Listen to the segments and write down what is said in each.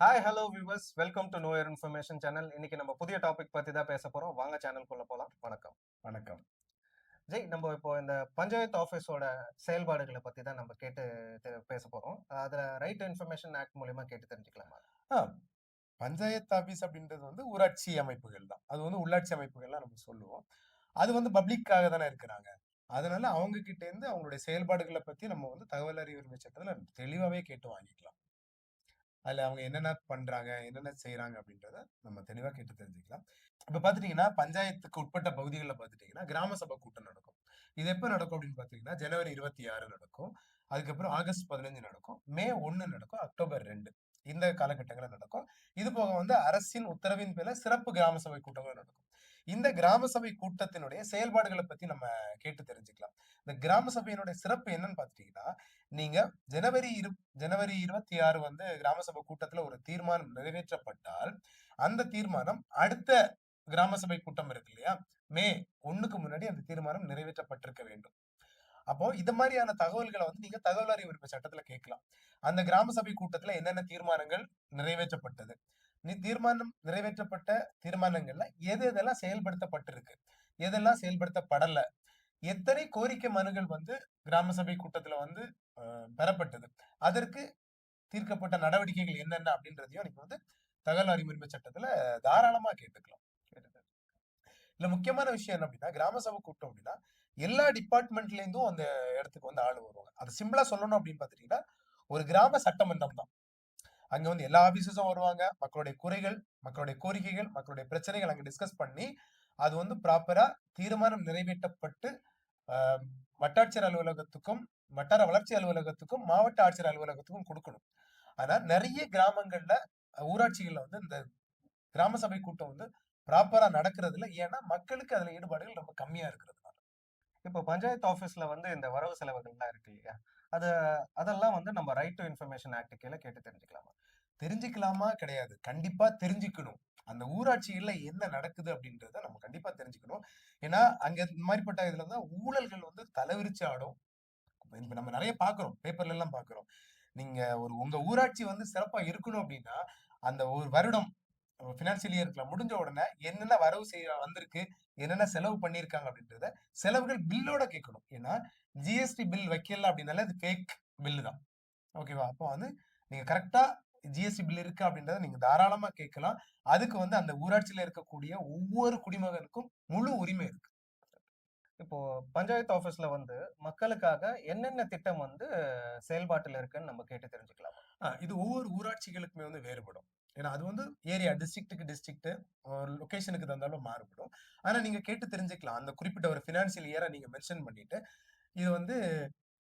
Hi hello viewers welcome to know your information channel. இன்னைக்கு நம்ம புதிய டாபிக் பத்தி தான் பேச போறோம். வாங்க சேனலுக்குள்ள போலாம். வணக்கம். வணக்கம். ஜெய், நம்ம இப்போ இந்த பஞ்சாயத்து ஆஃபீஸோட செயல்பாடுகளை பத்தி தான் நம்ம கேட்டு பேச போறோம். அதுல ரைட் டு இன்ஃபர்மேஷன் ஆக்ட் மூலியமா கேட்டு தெரிஞ்சுக்கலாமா? ஆ பஞ்சாயத்து ஆபீஸ் அப்படின்றது ஊராட்சி அமைப்புகள் தான். அது உள்ளாட்சி அமைப்புகள்லாம் நம்ம சொல்லுவோம். அது பப்ளிக்காக தானே இருக்கிறாங்க. அதனால அவங்க கிட்ட இருந்து அவங்களுடைய செயல்பாடுகள பத்தி நம்ம தகவல் அறியும் உரிமை சட்டத்துல தெளிவாவே கேட்டு வாங்கிக்கலாம். அதுல அவங்க என்னென்ன பண்றாங்க, என்னென்ன செய்றாங்க அப்படின்றத நம்ம தெளிவா கேட்டு தெரிஞ்சுக்கலாம். இப்ப பாத்துட்டீங்கன்னா, பஞ்சாயத்துக்கு உட்பட்ட பகுதிகள்ல பாத்துட்டீங்கன்னா, கிராம சபை கூட்டம் நடக்கும். இது எப்ப நடக்கும் அப்படின்னு பாத்தீங்கன்னா, ஜனவரி 26 நடக்கும். அதுக்கப்புறம் ஆகஸ்ட் 15 நடக்கும். மே 1 நடக்கும். அக்டோபர் 2 இந்த காலகட்டங்கள்ல நடக்கும். இது போக அரசின் உத்தரவின் பேர்ல சிறப்பு கிராம சபை கூட்டங்களும் நடக்கும். இந்த கிராம சபை கூட்டத்தினுடைய செயல்பாடுகள பத்தி நம்ம கேட்டு தெரிஞ்சுக்கலாம். இந்த கிராம சபையினுடைய சிறப்பு என்னன்னு பாத்துட்டீங்கன்னா, நீங்க ஜனவரி ஜனவரி 26 கிராம சபை கூட்டத்துல ஒரு தீர்மானம் நிறைவேற்றப்பட்டால், அந்த தீர்மானம் அடுத்த கிராம சபை கூட்டம் இருக்கு இல்லையா? மே 1க்கு முன்னாடி அந்த தீர்மானம் நிறைவேற்றப்பட்டிருக்க வேண்டும். அப்போ இது மாதிரியான தகவல்கள நீங்க தகவல் அறியும் உரிமை சட்டத்துல கேட்கலாம். அந்த கிராம சபை கூட்டத்துல என்னென்ன தீர்மானங்கள் நிறைவேற்றப்பட்டது? தீர்மானம் நிறைவேற்றப்பட்ட தீர்மானங்கள்ல எது எதெல்லாம் செயல்படுத்தப்பட்டிருக்கு? எதெல்லாம் செயல்படுத்தப்படல? எத்தனை கோரிக்கை மனுக்கள் கிராம சபை கூட்டத்துல அ பெறப்பட்டது? அதற்கு தீர்க்கப்பட்ட நடவடிக்கைகள் என்னென்ன அப்படின்றதையும் நீங்க தகவல் அறியும் உரிமை சட்டத்துல தாராளமா கேட்டுக்கலாம். இதுல முக்கியமான விஷயம் என்ன அப்படின்னா, கிராம சபை கூட்டம் அப்படின்னா, எல்லா டிபார்ட்மெண்ட்ல இருந்தும் அந்த இடத்துக்கு ஆளு வருவாங்க. அத சிம்பிளா சொல்லணும் அப்படின்னு பாத்துட்டீங்கன்னா, ஒரு கிராம சட்டமன்றம் தான். அங்க எல்லா ஆபீசர்ஸும் வருவாங்க. மக்களுடைய குறைகள், மக்களுடைய கோரிக்கைகள், மக்களுடைய பிரச்சனைகள் அங்க டிஸ்கஸ் பண்ணி, அது ப்ராப்பரா தீர்மானம் நிறைவேற்றப்பட்டு, அ வட்டாட்சியர் அலுவலகத்துக்கும், வட்டார வளர்ச்சி அலுவலகத்துக்கும், மாவட்ட ஆட்சியர் அலுவலகத்துக்கும் குடுக்கணும். ஆனா நெறைய கிராமங்கள்ல, ஊராட்சிகள்ல இந்த கிராம சபை கூட்டம் ப்ராப்பரா நடக்கிறது இல்ல. ஏன்னா, மக்களுக்கு அதுல ஈடுபாடுகள் ரொம்ப கம்மியா இருக்கிறதுனால. இப்போ பஞ்சாயத்து ஆஃபீஸ்ல இந்த வரவு செலவுகள்லாம் இருக்கு இல்லையா? அத அதெல்லாம் நம்ம ரைட் டு இன்ஃபர்மேஷன் ஆக்ட் கீழ கேட்டு தெரிஞ்சுக்கலாமா? தெரிஞ்சுக்கலாமா? கிடையாது. கண்டிப்பா தெரிஞ்சுக்கணும். அந்த ஊராட்சிகள்ல என்ன நடக்குது அப்படின்றத நம்ம கண்டிப்பா தெரிஞ்சுக்கணும். ஏன்னா, அங்க இந்த மாரிப்பட்ட இதுல தான் ஊழல்கள் தலைவிரிச்சு ஆடும். இப்ப நம்ம நெறைய பார்க்கிறோம். பேப்பர்ல எல்லாம் பார்க்கிறோம். நீங்க உங்க ஊராட்சி சிறப்பா இருக்கணும் அப்படின்னா, அந்த ஒரு வருடம் பினான்சியல் இயர்க்குள்ள முடிஞ்ச உடனே என்னென்ன வரவு வந்திருக்கு, என்னென்ன செலவு பண்ணியிருக்காங்க அப்படின்றத செலவுகள் பில்லோட கேட்கணும். ஏன்னா, ஜிஎஸ்டி பில் வைக்கல அப்படின்னாலே அது ஃபேக் பில் தான். ஓகேவா? அப்போ நீங்க கரெக்ட்டா ஜிஎஸ்டி பில் இருக்கு அப்படின்றத நீங்க தாராளமா கேட்கலாம். அதுக்கு அந்த ஊராட்சியில இருக்கக்கூடிய ஒவ்வொரு குடிமகனுக்கும் முழு உரிமை இருக்கு. இப்போ பஞ்சாயத்து ஆஃபீஸ்ல மக்களுக்காக என்னென்ன திட்டம் செயல்பாட்டுல இருக்குன்னு நம்ம கேட்டு தெரிஞ்சுக்கலாமா? இது ஒவ்வொரு ஊராட்சிகளுக்குமே வேறுபடும். ஏன்னா அது ஏரியா டிஸ்ட்ரிக்ட்க்கு டிஸ்ட்ரிக்ட் லொகேஷனுக்கு தகுந்தாலும் மாறுபடும். ஆனா நீங்க கேட்டு தெரிஞ்சுக்கலாம். அந்த குறிப்பிட்ட ஒரு பினான்சியல் இயர நீங்க மென்ஷன் பண்ணிட்டு, இது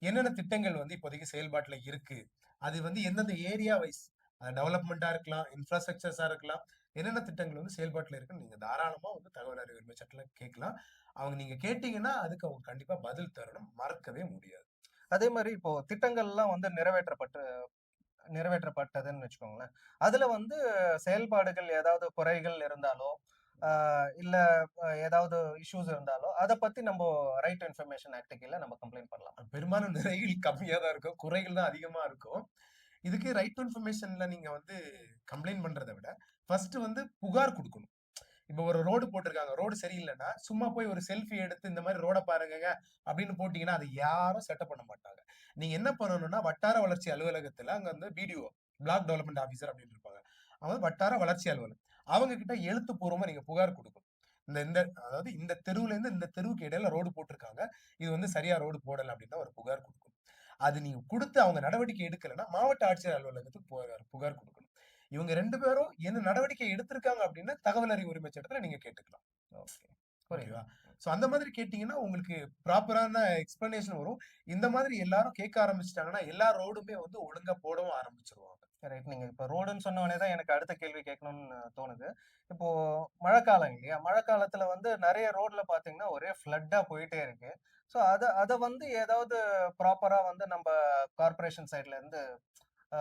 என்னென்ன திட்டங்கள் இப்போதைக்கு செயல்பாட்டுல இருக்கு. அது எந்தெந்த ஏரியா வைஸ் டெவலப்மெண்ட்டா இருக்கலாம், இன்ஃப்ராஸ்ட்ரக்சர்ஸா இருக்கலாம். என்னென்ன திட்டங்கள் செயல்பாட்டுல இருக்குன்னு நீங்க தாராளமா தகவல் அறிவு உரிமை சட்டத்துல கேட்கலாம். அவங்க நீங்க கேட்டீங்கன்னா, அதுக்கு அவங்க கண்டிப்பா பதில் தரணும். மறக்கவே முடியாது. அதே மாரி இப்போ திட்டங்கள்லாம் நிறைவேற்றப்பட்டதுன்னு வச்சுக்கோங்களேன். அதுல செயல்பாடுகள் ஏதாவது குறைகள் இருந்தாலோ, ஆ இல்ல ஏதாவது இஷ்யூஸ் இருந்தாலோ, அத பத்தி நம்போ ரைட் டு இன்ஃபர்மேஷன் ஆக்ட் கீழ நம்ம கம்ப்ளைண்ட் பண்ணலாமா? பெரும்பாலும் நிறைகள் கம்மியா தான் இருக்கும். குறைகள் தான் அதிகமா இருக்கும். இதுக்கு ரைட் டு இன்ஃபர்மேஷன்ல நீங்க கம்ப்ளைண்ட் பண்றத விட, ஃபர்ஸ்ட் புகார் குடுக்கணும். இப்ப ஒரு ரோடு போட்டிருக்காங்க. ரோடு சரியில்லன்னா, சும்மா போய் ஒரு செல்ஃபி எடுத்து இந்த மாரி ரோட பாருங்கங்க அப்படின்னு போட்டீங்கன்னா, அத யாரும் செட்டப் பண்ண மாட்டாங்க. நீங்க என்ன பண்ணணும்னா, வட்டார வளர்ச்சி அலுவலகத்துல அங்க பிடிஓ, பிளாக் டெவலப்மென்ட் ஆபிசர் அப்படின்னு இருப்பாங்க. அவங்க வட்டார வளர்ச்சி அலுவலர். அவங்க கிட்ட எழுத்துப்பூர்வமா நீங்க புகார் குடுக்கணும். இந்த இந்த அதாவது இந்த தெருவுல இருந்து இந்த தெருவுக்கு இடையில ரோடு போட்டிருக்காங்க. இது சரியா ரோடு போடல அப்படின்னா ஒரு புகார் குடுக்கணும். அது நீங்க குடுத்து அவங்க நடவடிக்கை எடுக்கலன்னா, மாவட்ட ஆட்சியர் அலுவலகத்துக்கு புகார் குடுக்கணும். இவங்க 2 பேரும் என்ன நடவடிக்கை எடுத்திருக்காங்க அப்படின்னா, தகவல் அறியும் உரிமை சட்டத்துல நீங்க கேட்டுக்கலாம். ஓகே. புரியுது. ஓகேவா? சோ அந்த மாதிரி கேட்டீங்கன்னா, உங்களுக்கு ப்ராப்பரான எக்ஸ்ப்ளனேஷன் வரும். இந்த மாதிரி எல்லாரும் கேட்க ஆரம்பிச்சுட்டாங்கன்னா, எல்லா ரோடுமே ஒழுங்கா போடவும் ஆரம்பிச்சுருவாங்க. ரைட். நீங்க இப்ப ரோடுன்னு சொன்ன உடனே தான் எனக்கு அடுத்த கேள்வி கேட்கணும்னு தோணுது. இப்போ மழைக்காலம் இல்லையா? மழைக்காலத்துல நெறைய ரோட்ல பார்த்தீங்கன்னா, ஒரே ஃப்ளட்டா போயிட்டே இருக்கு. ஸோ அத அத ஏதாவது ப்ராப்பரா நம்ப கார்ப்பரேஷன் சைட்ல இருந்து ஆ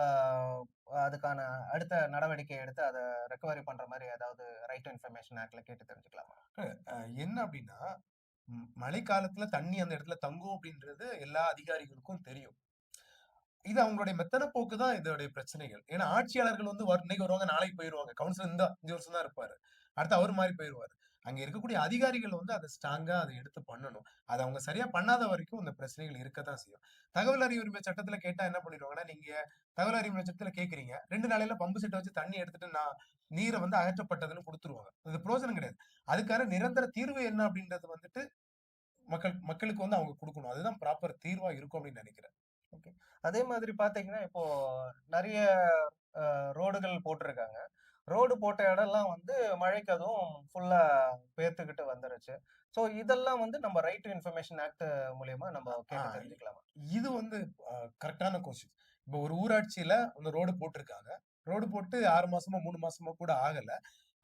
அதுக்கான அடுத்த நடவடிக்கை எடுத்து அத ரெக்கவரி பண்ற மாரி ஏதாவது ரைட் டு இன்ஃபர்மேஷன் ஆக்ட்ல கேட்டு தெரிஞ்சுக்கலாமா? என்ன அப்படின்னா, மழைக்காலத்துல தண்ணி அந்த இடத்துல தங்கும் அப்படின்றது எல்லா அதிகாரிகளுக்கும் தெரியும். இது அவங்களுடைய மெத்தன போக்கு தான் இதோடைய பிரச்சனைகள். ஏன்னா ஆட்சியாளர்கள் வந்து இன்னைக்கு வருவாங்க, நாளைக்கு போயிருவாங்க. கவுன்சிலர் இந்த 5 வருஷம் தான் இருப்பாரு. அடுத்து அவரு மாறி போயிருவாரு. அங்க இருக்கக்கூடிய அதிகாரிகள் வந்து அத ஸ்ட்ராங்கா அத எடுத்து பண்ணணும். அத அவங்க சரியா பண்ணாத வரைக்கும் இந்த பிரச்சனைகள் இருக்கத்தான் செய்யும். தகவல் அறியும் உரிமை சட்டத்துல கேட்டா என்ன பண்ணிடுவாங்கன்னா, நீங்க தகவல் அறியும் உரிமை சட்டத்துல கேட்கிறீங்க. 2 நாளையில பம்பு செட்ட வச்சு தண்ணி எடுத்துட்டு நீர வந்து அகற்றப்பட்டதுன்னு குடுத்துருவாங்க. அது பிரயோஜனம் கிடையாது. அதுக்கான நிரந்தர தீர்வு என்ன அப்படின்றது வந்துட்டு மக்களுக்கு வந்து அவங்க குடுக்கணும். அதுதான் ப்ராப்பர் தீர்வா இருக்கும் அப்படின்னு நெனைக்கிறேன். ஓகே. அதே மாதிரி பார்த்தீங்கன்னா, இப்போ நெறைய ரோடுகள் போட்டிருக்காங்க. ரோடு போட்ட இடம்லாம் வந்து மழைக்கு அதுவும் ஃபுல்லா பேத்துக்கிட்டு வந்துருச்சு. ஸோ இதெல்லாம் வந்து நம்ம ரைட் டு இன்ஃபர்மேஷன் ஆக்ட் மூலியமா நம்ம ஆ கேட்டு தெரிஞ்சுக்கலாமா? இது வந்து கரெக்ட்டான கொஸ்டின். இப்போ ஒரு ஊராட்சியில அந்த ரோடு போட்டிருக்காங்க. ரோடு போட்டு 6 மாசமோ, 3 மாசமோ கூட ஆகல.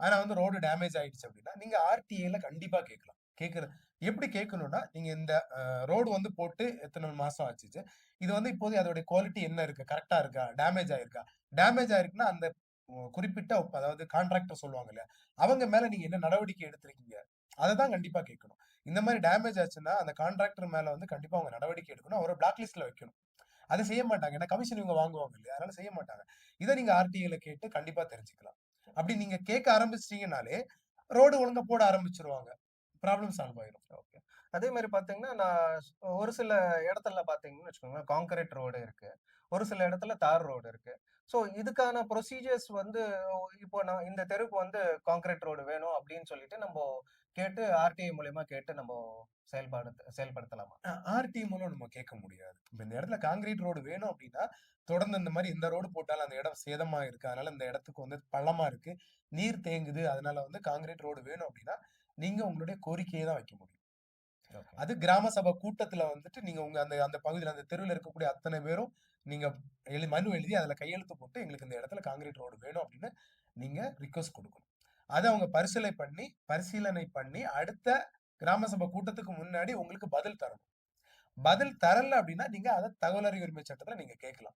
ஆனா வந்து ரோடு டேமேஜ் ஆயிடுச்சு அப்படின்னா, நீங்க ஆர்டிஏல கண்டிப்பா கேட்கலாம். எப்படி கேட்கணும்னா, நீங்க இந்த ரோடு வந்து போட்டு எத்தன மாசம் ஆச்சு? இது வந்து இப்போதைய அதோடைய குவாலிட்டி என்ன இருக்கு? கரெக்ட்டா இருக்கா? டேமேஜ் ஆயிருக்கா? டேமேஜ் ஆயிருக்குன்னா, அந்த குறிப்பிட்ட அதாவது கான்ட்ராக்டர் சொல்லுவாங்க இல்லையா? அவங்க மேல நீங்க என்ன நடவடிக்கை எடுத்திருக்கீங்க? அததான் கண்டிப்பா கேட்கணும். இந்த மாரி டேமேஜ் ஆச்சுன்னா, அந்த கான்ட்ராக்டர் மேல வந்து கண்டிப்பா அவங்க நடவடிக்கை எடுக்கணும். அவர பிளாக் லிஸ்ட்ல வைக்கணும். அத செய்ய மாட்டாங்க. ஏன்னா கமிஷன் இவங்க வாங்குவாங்க இல்லையா? அதனால செய்ய மாட்டாங்க. இத நீங்க ஆர்டிஏல கேட்டு கண்டிப்பா தெரிஞ்சுக்கலாம். அப்படி நீங்க கேட்க ஆரம்பிச்சிட்டீங்கனாலே, ரோடு ஒழுங்கா போட ஆரம்பிச்சுருவாங்க. ப்ராப்ளம் சால்வ் ஆயிரும். ஓகே. அதே மாரி பார்த்தீங்கன்னா, நான் ஒரு சில இடத்துல பார்த்தீங்கன்னு வச்சுக்கோங்களேன், கான்கிரீட் ரோடு இருக்கு. ஒரு சில இடத்துல தார் ரோடு இருக்கு. ஸோ இதுக்கான ப்ரொசீஜர்ஸ் வந்து இப்போ நான் இந்த தெருவுக்கு வந்து கான்கிரீட் ரோடு வேணும் அப்படின்னு சொல்லிட்டு நம்போ கேட்டு ஆர்டிஐ மூலியமா கேட்டு நம்போ செயல்படுத்தலாமா? ஆர்டி மூலம் நம்ம கேட்க முடியாது. இப்ப இந்த இடத்துல கான்கிரீட் ரோடு வேணும் அப்படின்னா, தொடர்ந்து இந்த மாரி இந்த ரோடு போட்டாலும் அந்த இடம் சேதமா இருக்கு. அதனால இந்த இடத்துக்கு வந்து பள்ளமா இருக்கு. நீர் தேங்குது. அதனால வந்து கான்கிரீட் ரோடு வேணும் அப்படின்னா, நீங்க உங்களுடைய கோரிக்கைய தான் வைக்க முடியும். ஓகே. அது கிராம சபை கூட்டத்துல வந்துட்டு நீங்க உங்க அந்த அந்த பகுதியில அந்த தெருவுல இருக்கக்கூடிய அத்தனை பேரும் நீங்க மனு எழுதி அதுல கையெழுத்து போட்டு எங்களுக்கு இந்த இடத்துல கான்கிரீட் ரோடு வேணும் அப்படின்னு நீங்க ரிக்வெஸ்ட் குடுக்கணும். அத அவங்க பரிசீலனை பண்ணி அடுத்த கிராம சபை கூட்டத்துக்கு முன்னாடி உங்களுக்கு பதில் தரணும். பதில் தரல அப்படின்னா நீங்க அத தகவல் அறியும் உரிமை சட்டத்துல நீங்க கேட்கலாம்.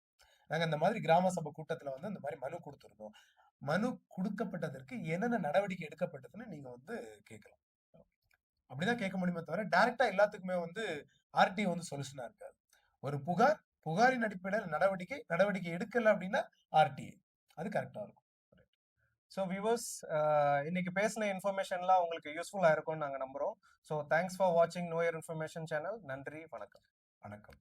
நாங்க இந்த மாதிரி கிராம சபை கூட்டத்துல வந்து இந்த மாதிரி மனு குடுத்திருந்தோம். மனு குடுக்கப்பட்டதற்கு என்னென்ன நடவடிக்கை எடுக்கப்பட்டதுன்னு நீங்க வந்து கேட்கலாம். அப்படிதான் கேட்க முடியுமே தவிர, டைரக்ட்டா எல்லாத்துக்குமே வந்து ஆர்டிஓ வந்து சொல்யூஷனா இருக்காது. ஒரு புகாரின் அடிப்படையில நடவடிக்கை எடுக்கல அப்படின்னா ஆர்டிஐ. அது கரெக்ட்டா இருக்கும். ஸோ வியூவர்ஸ் இன்னைக்கு பேசின இன்ஃபர்மேஷன்லாம் உங்களுக்கு யூஸ்ஃபுல்லா இருக்கும்னு நாங்க நம்புறோம். ஸோ தேங்க்ஸ் ஃபார் வாட்சிங் நோ யுவர் இன்ஃபர்மேஷன் சேனல். நன்றி, வணக்கம். வணக்கம்.